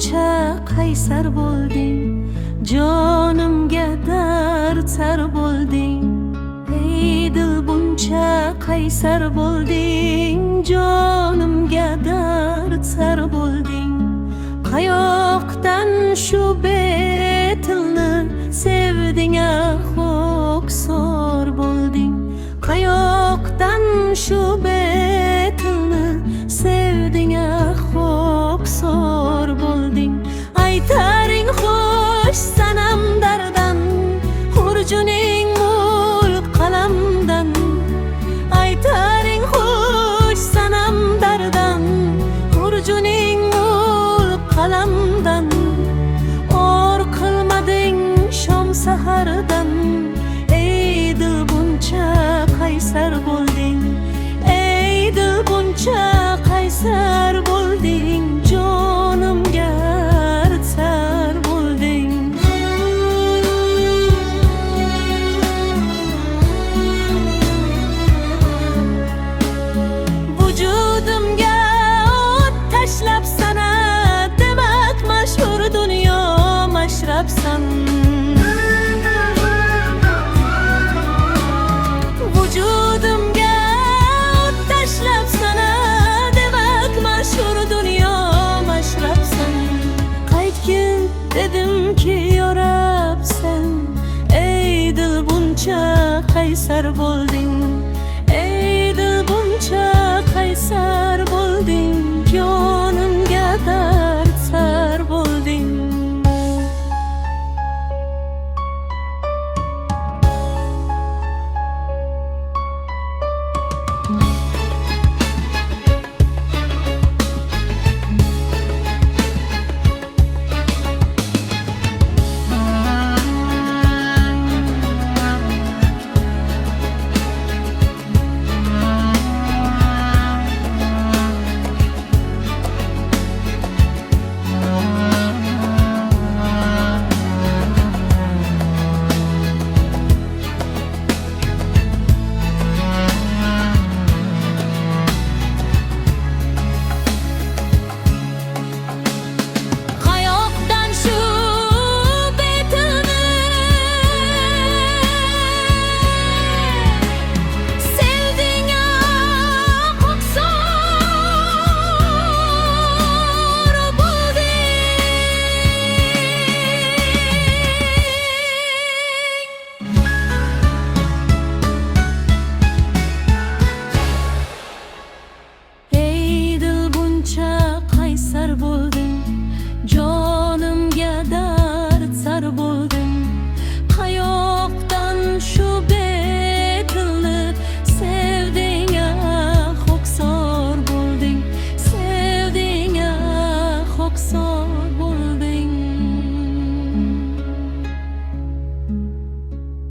buncha qaysar bo'lding, jonimga dard sar bo'lding. Ey dil buncha qaysar bo'lding, jonimga dard sar bo'lding. Qayoqdan shu betilni sevding, ho'ksor bo'lding. Qayoqdan shu betilni sevding, ho'ksor bo'lding. Aytaring xo'sh sanam dardan, xurjuning mulk qalamdan. Aytaring xo'sh sanam dardan, xurjuning mulk qalamdan. Or qilmading shom sahardan, ey dil buncha qaysar bo'lding. Ey dil buncha qaysar bo'lding, jonimga sar bo'lding. Vujudimga o't tashlab sana, demak mashhur dunyo mashrabsan. Vujudimga o't tashlab sana, demak mashhur dunyo mashrabsan. Qaytgin dedimki yorabsan, ey dil buncha qaysar bo'lding.